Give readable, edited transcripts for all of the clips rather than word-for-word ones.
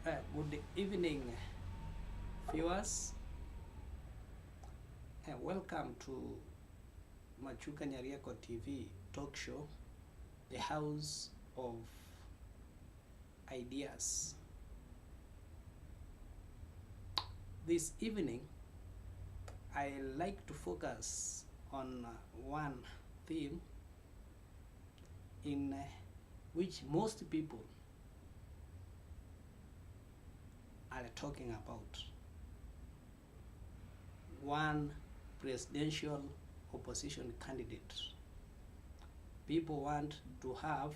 Good evening, viewers, and welcome to Matiag'i TV talk show, the house of ideas. This evening, I like to focus on one theme in which most people are talking about: one presidential opposition candidate. People want to have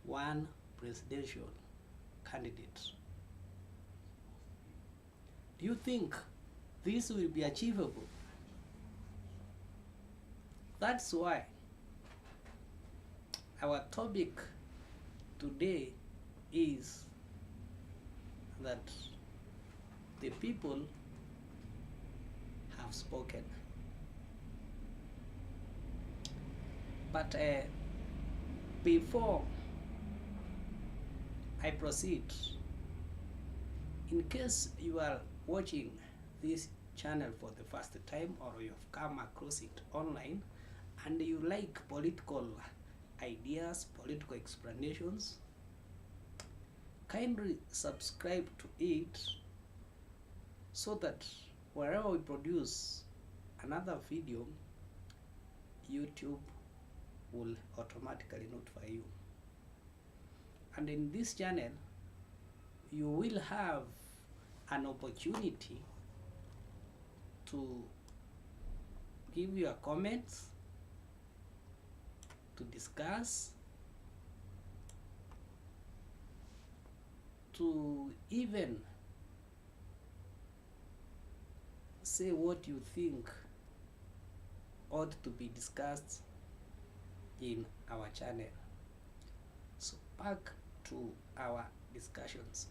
one presidential candidate. Do you think this will be achievable? That's why our topic today is that the people have spoken. But before I proceed, in case you are watching this channel for the first time or you have come across it online and you like political ideas, political explanations, kindly subscribe to it so that wherever we produce another video, YouTube will automatically notify you. And in this channel, you will have an opportunity to give your comments, to discuss, to even say what you think ought to be discussed in our channel. So back to our discussions.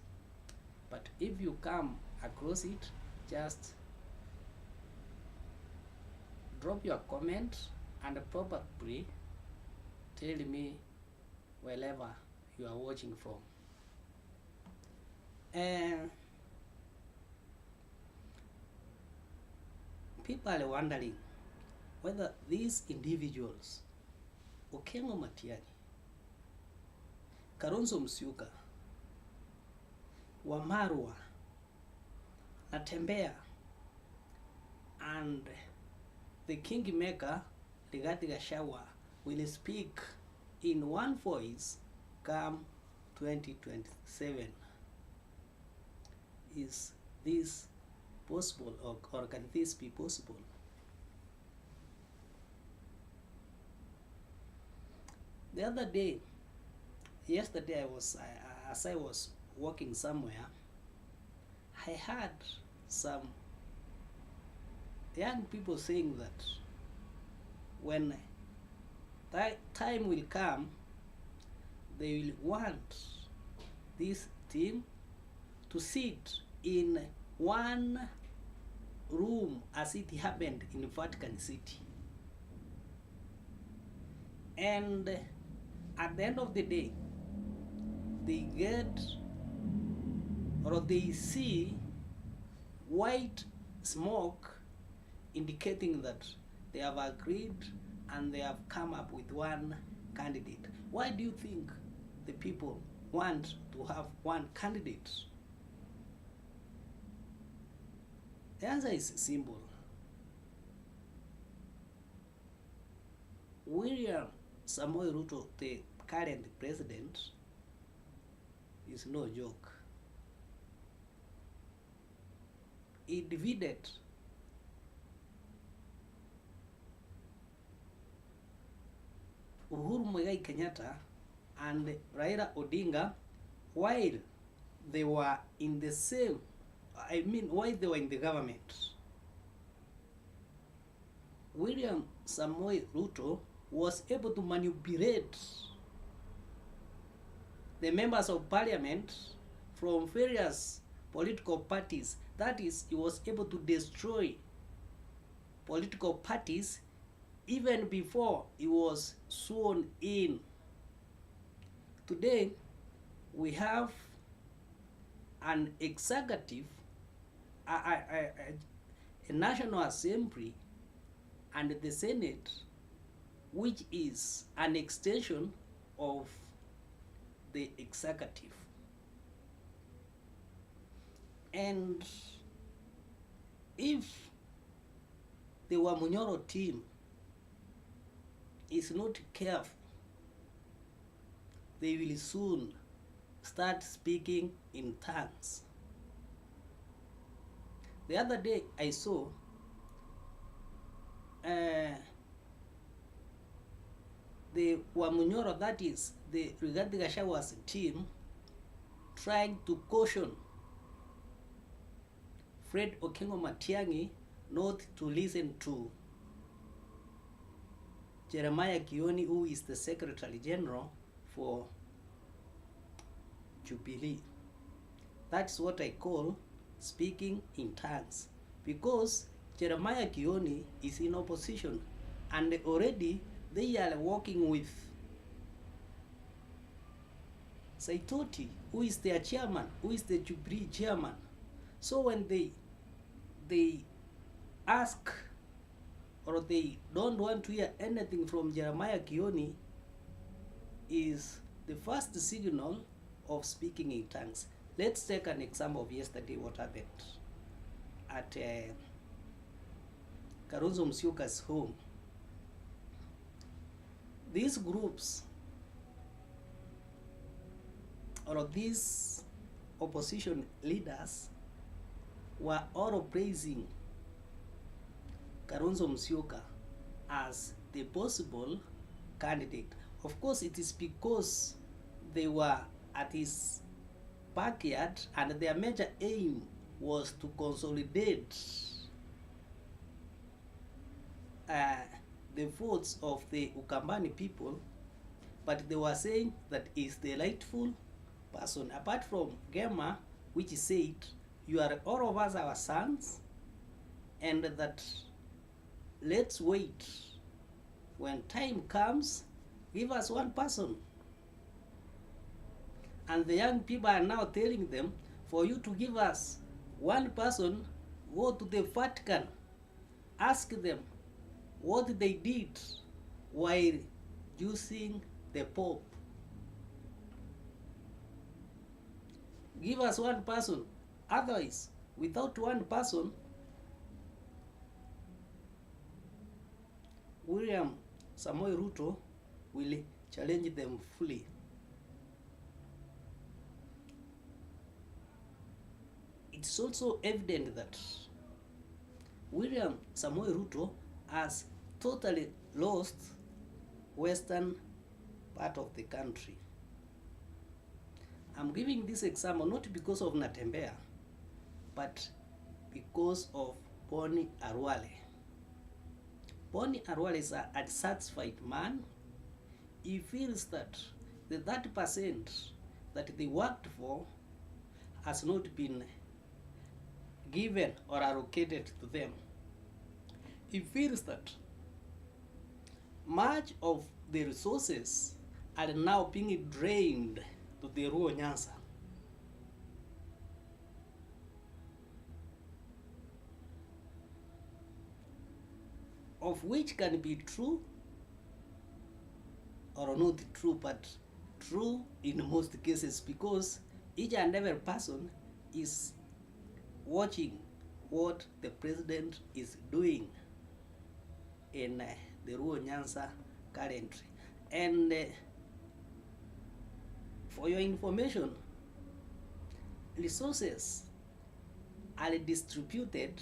But if you come across it, just drop your comment and probably tell me wherever you are watching from. And people are wondering whether these individuals, Matiag'i, Kalonzo Musyoka, Wamarwa, Natembea, and the kingmaker Gachagua will speak in one voice come 2027. Is this possible, or can this be possible? The other day, yesterday, as I was walking somewhere, I heard some young people saying that when that time will come, they will want this team to sit in one room as it happened in Vatican City. And at the end of the day, they get or they see white smoke indicating that they have agreed and they have come up with one candidate. Why do you think the people want to have one candidate? The answer is simple. William Samoei Ruto, the current president, is no joke. He defeated Uhuru Muigai Kenyatta and Raila Odinga while they were in the same, while they were in the government. William Samoei Ruto was able to manipulate the members of parliament from various political parties. That is, he was able to destroy political parties even before he was sworn in. Today, we have an executive, a National Assembly, and the Senate, which is an extension of the executive. And if the Wamunyoro team is not careful, they will soon start speaking in tongues. The other day I saw the Wamunyoro, that is the Rigathi Gachagua's team, trying to caution Fred Okengo Matiag'i not to listen to Jeremiah Kioni, who is the Secretary General for Jubilee. That's what I call speaking in tongues, because Jeremiah Kioni is in opposition, and already they are working with Saitoti, who is their chairman, who is the Jubilee chairman. So when they ask, or they don't want to hear anything from Jeremiah Kioni, is the first signal of speaking in tongues. Let's take an example of yesterday, what happened at Kalonzo Musyoka's home. These groups, or these opposition leaders, were all praising Kalonzo Musyoka as the possible candidate. Of course, it is because they were at his backyard, and their major aim was to consolidate the votes of the Ukambani people, but they were saying that is the rightful person, apart from Gema, which said, you are all of us our sons, and that let's wait. When time comes, give us one person. And the young people are now telling them, for you to give us one person, go to the Vatican, ask them what they did while using the Pope. Give us one person. Otherwise, without one person, William Samoei Ruto will challenge them fully. It's also evident that William Samoei Ruto has totally lost western part of the country. I'm giving this example not because of Natembeya, but because of Boni Arwale. Boni Arwale is a dissatisfied man. He feels that the 30% that they worked for has not been given or allocated to them. He feels that much of the resources are now being drained to the Ruo Nyanza. Of which can be true or not true, but true in most cases, because each and every person is watching what the president is doing in the Ruo Nyanza currently. And for your information, resources are distributed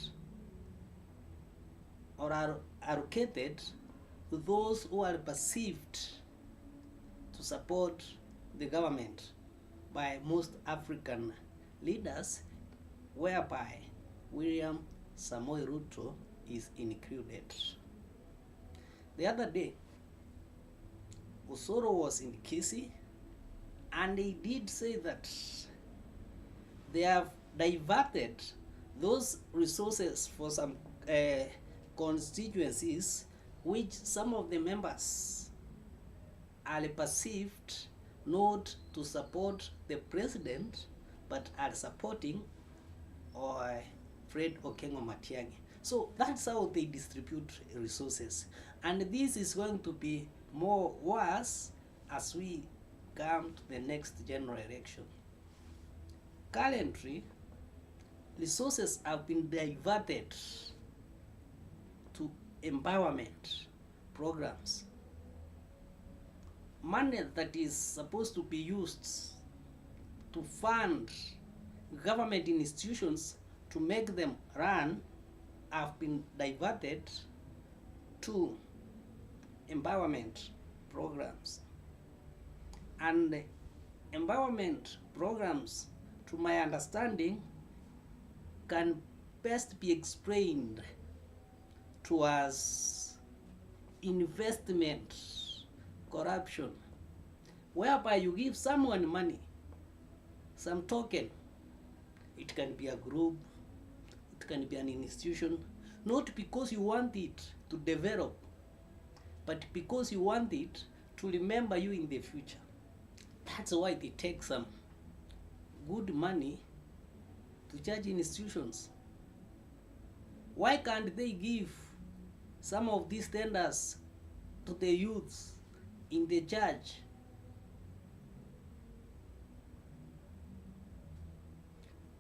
or are allocated to those who are perceived to support the government by most African leaders, whereby William Samoei Ruto is included. The other day, Osoro was in Kisii, and he did say that they have diverted those resources for some constituencies which some of the members are perceived not to support the president, but are supporting or Fred Okengo Matiag'i. So that's how they distribute resources. And this is going to be more worse as we come to the next general election. Currently, resources have been diverted to empowerment programs. Money that is supposed to be used to fund government institutions to make them run have been diverted to empowerment programs. And empowerment programs, to my understanding, can best be explained to as investment corruption, whereby you give someone money, some token. It can be a group, it can be an institution, not because you want it to develop, but because you want it to remember you in the future. That's why they take some good money to church institutions. Why can't they give some of these tenders to the youths in the church?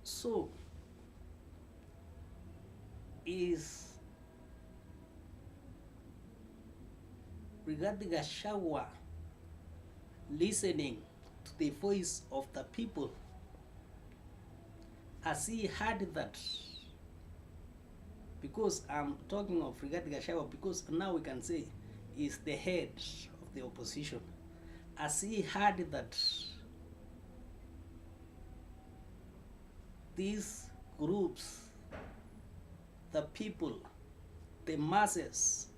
So, is regarding Gachagua listening to the voice of the people, as he heard that? Because I'm talking of regarding Gachagua because now we can say is the head of the opposition. As he heard that these groups, the people, the masses,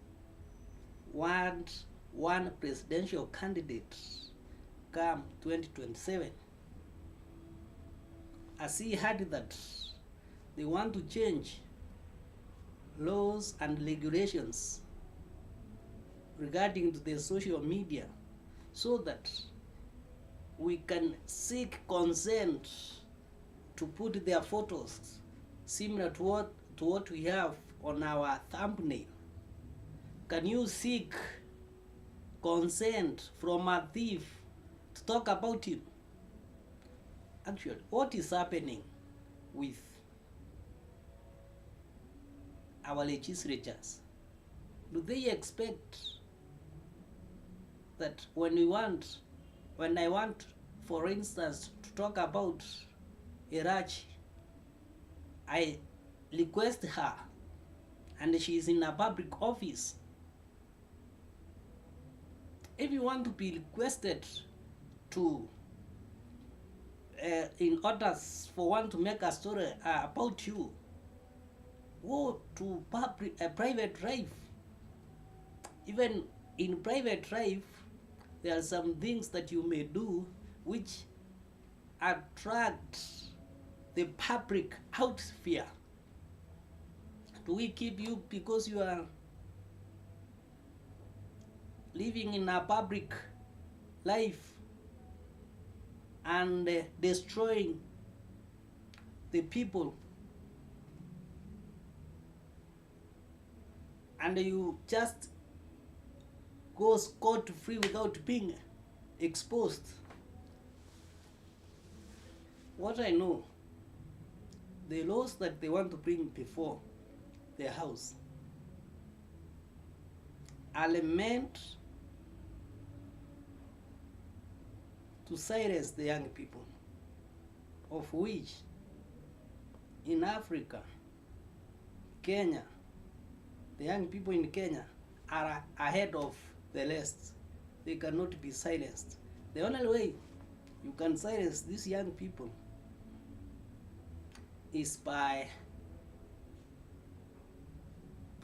want one presidential candidate come 2027. As he heard that they want to change laws and regulations regarding to the social media so that we can seek consent to put their photos similar to what we have on our thumbnail. Can you seek consent from a thief to talk about him? Actually, what is happening with our legislatures? Do they expect that when I want, for instance, to talk about Irachi, I request her and she is in a public office? If you want to be requested to in order for one to make a story about you, go to private drive. Even in private drive, there are some things that you may do which attract the public outsphere. Do we keep you because you are living in a public life and destroying the people, and you just go scot-free without being exposed? What I know, the laws that they want to bring before their house are meant to silence the young people, of which in Africa, Kenya, the young people in Kenya are ahead of the rest. They cannot be silenced. The only way you can silence these young people is by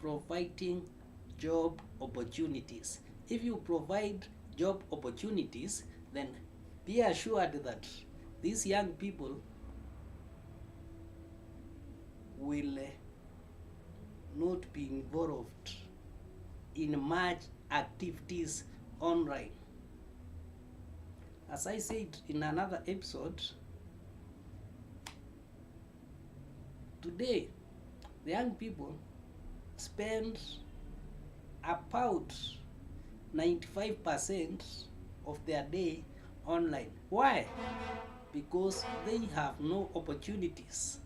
providing job opportunities. If you provide job opportunities, then be assured that these young people will not be involved in much activities online. As I said in another episode, today the young people spend about 95% of their day online. Why? Because they have no opportunities.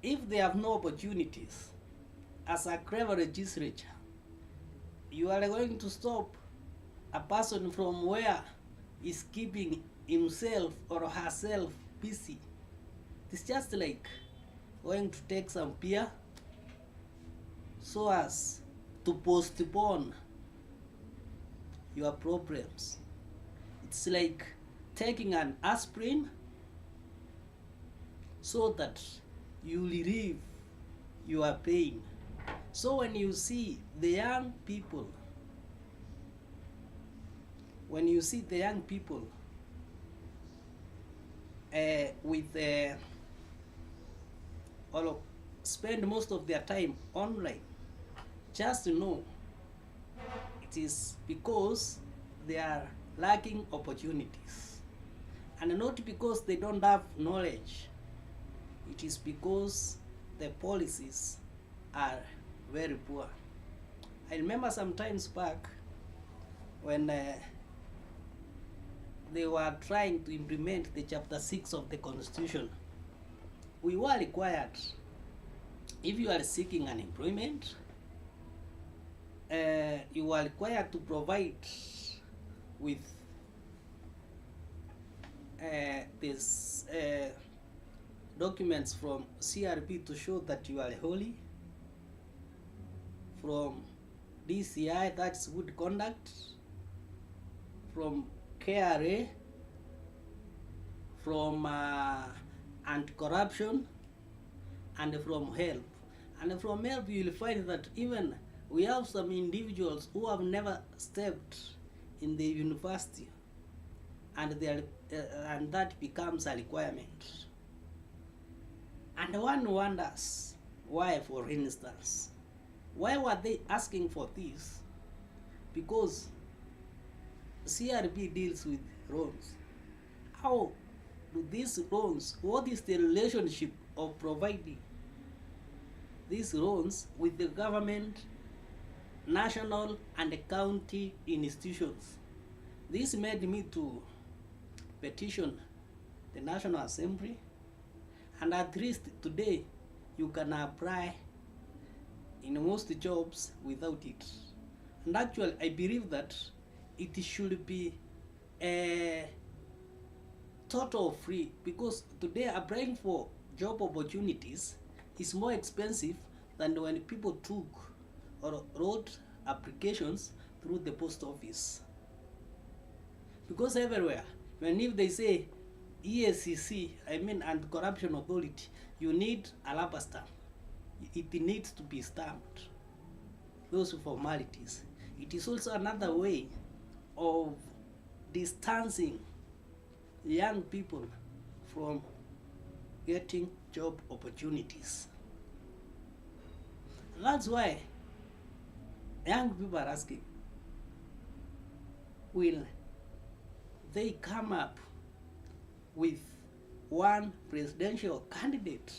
If they have no opportunities, as a clever legislature, you are going to stop a person from where is keeping himself or herself busy. It's just like going to take some beer so as to postpone your problems. It's like taking an aspirin so that you relieve your pain. So when you see the young people, with or spend most of their time online, just to know it is because they are lacking opportunities, and not because they don't have knowledge. It is because the policies are very poor. I remember some times back when they were trying to implement the chapter 6 of the constitution. We were required, if you are seeking an employment, you are required to provide with this documents from CRP to show that you are holy, from DCI, that's good conduct, from KRA, from anti-corruption, and from help. And from help you will find that even we have some individuals who have never stepped in the university, and they are, and that becomes a requirement. And one wonders why, for instance. Why were they asking for this? Because CRB deals with loans. How do these loans, what is the relationship of providing these loans with the government, national and county institutions? This made me to petition the National Assembly, and at least today you can apply in most jobs without it. And actually I believe that it should be total free, because today applying for job opportunities is more expensive than when people took or wrote applications through the post office. Because everywhere, when if they say EACC, I mean Anti-Corruption Authority, you need a rubber stamp. It needs to be stamped. Those formalities. It is also another way of distancing young people from getting job opportunities. And that's why young people are asking, will they come up with one presidential candidate,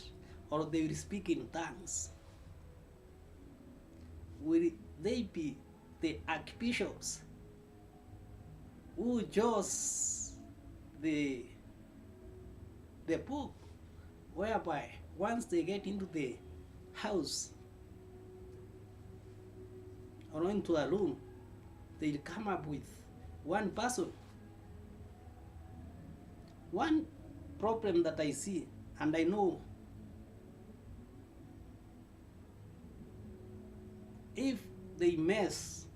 or they will speak in tongues? Will they be the archbishops who judge the Pope, whereby once they get into the house or into a room, they'll come up with one person? One problem that I see, and I know, if they mess,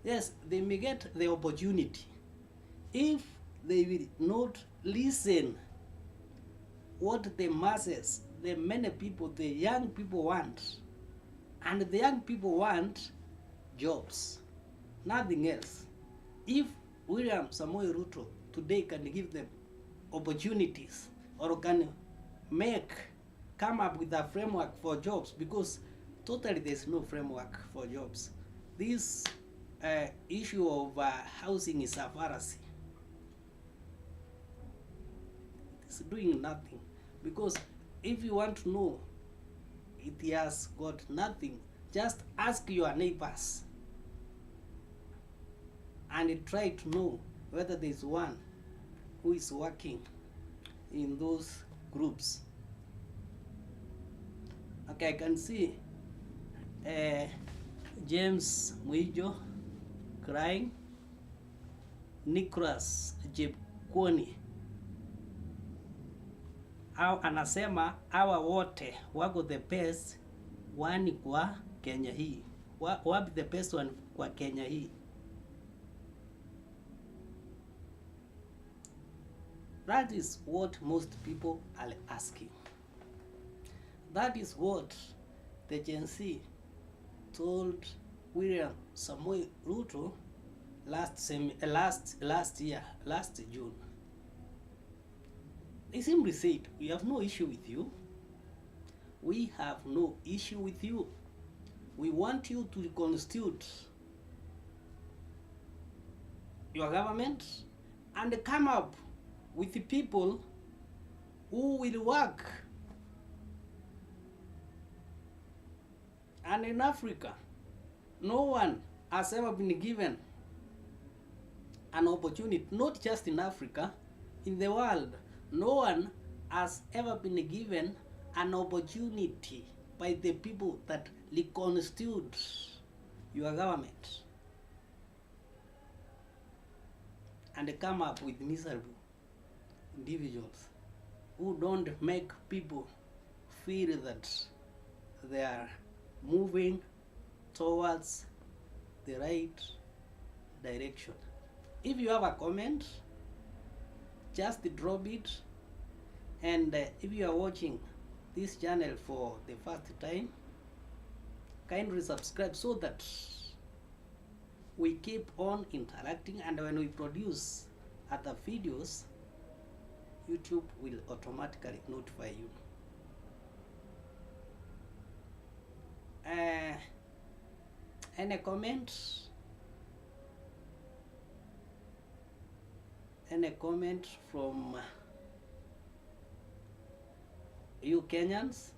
yes, they may get the opportunity. If they will not listen what the masses, the many people, the young people want, and the young people want jobs, nothing else. If William Samoei Ruto today can give them opportunities, or can come up with a framework for jobs, because totally there's no framework for jobs. This issue of housing is a fallacy. It's doing nothing, because If you want to know it has got nothing, just ask your neighbors and try to know whether there is one who is working in those groups. Okay, I can see James Mwijo crying, Nicholas Jepkwoni au anasema hawa wote wako the best one kwa Kenya hii. Wapi the best one kwa Kenya hii? That is what most people are asking. That is what the Gen Z told William Samoei Ruto last June. They simply said, we have no issue with you. We have no issue with you. We want you to reconstitute your government and come up with the people who will work. And in Africa, no one has ever been given an opportunity, not just in Africa, in the world, no one has ever been given an opportunity by the people that reconstitute your government and come up with miserable individuals who don't make people feel that they are moving towards the right direction. If you have a comment, just drop it, and if you are watching this channel for the first time, kindly subscribe so that we keep on interacting, and when we produce other videos, YouTube will automatically notify you. Any comment? Any comment from you Kenyans?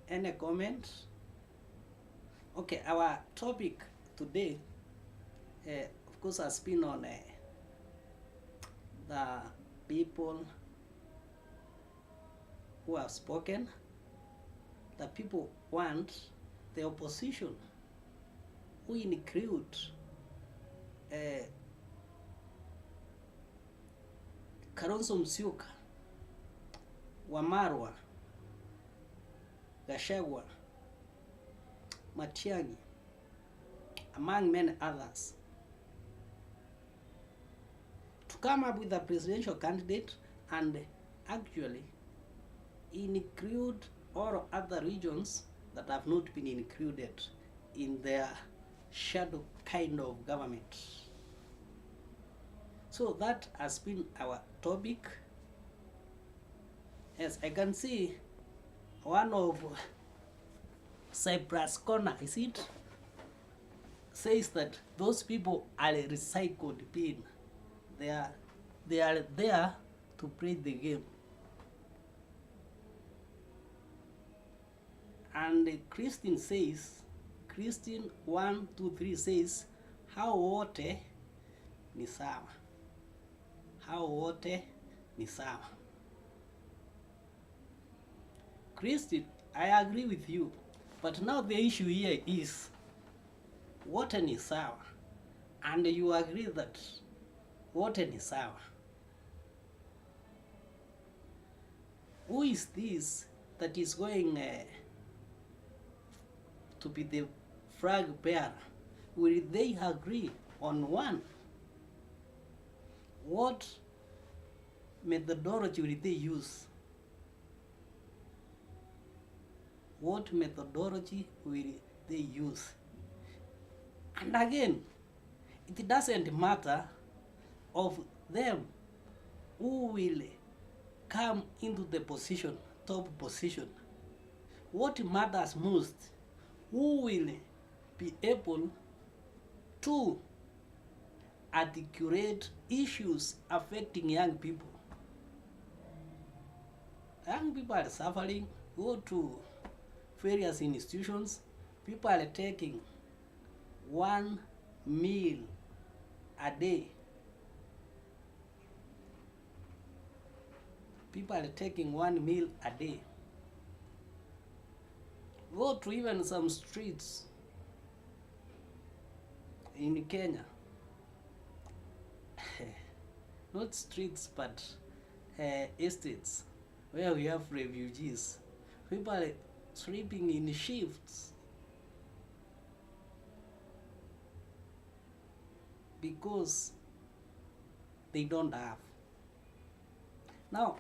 Any comment? Okay, our topic today, of course, has been on the people who have spoken. The people want the opposition, who include Kalonzo Musyoka, Wamarwa, Gachagua, Matiag'i, among many others, to come up with a presidential candidate and actually include all other regions that have not been included in their shadow kind of government. So that has been our topic. As I can see, one of Cyprus Corner, is it, says that those people are a recycled bin. They are there to play the game. And Christine says, Christine 123 says, hao wote ni sawa. Hao wote ni sawa. Christine, I agree with you, but now the issue here is wote ni sawa, and you agree that wote ni sawa. Who is this that is going to be the flag bearer? Will they agree on one? What methodology will they use? What methodology will they use? And again, it doesn't matter of them who will come into the position, top position. What matters most, who will be able to articulate issues affecting young people. Young people are suffering. Go to various institutions. People are taking one meal a day. People are taking one meal a day. Go to even some streets in Kenya. Not streets, but estates where we have refugees. People are sleeping in shifts because they don't have. Now,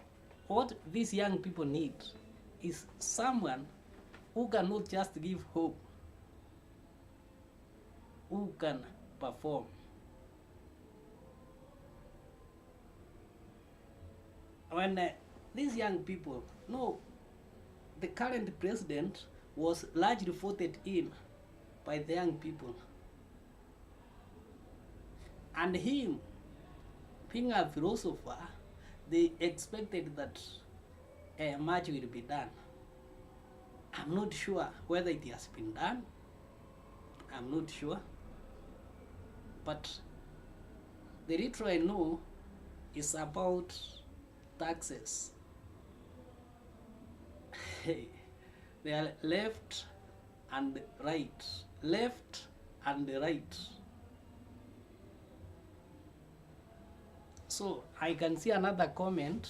what these young people need is someone who cannot just give hope, who can perform. When these young people, no, the current president was largely voted in by the young people. And him, being a philosopher, they expected that much will be done. I'm not sure whether it has been done. I'm not sure. But the little I know is about taxes. They are left and right. Left and right. So I can see another comment.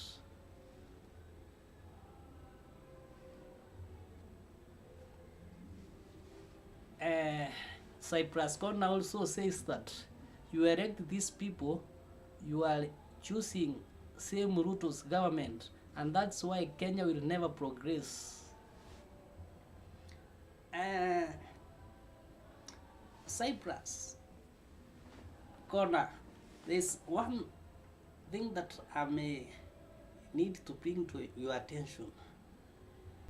Cyprus Corner also says that you elect these people, you are choosing same route as government, and that's why Kenya will never progress. Cyprus Corner, there's one thing that I may need to bring to your attention.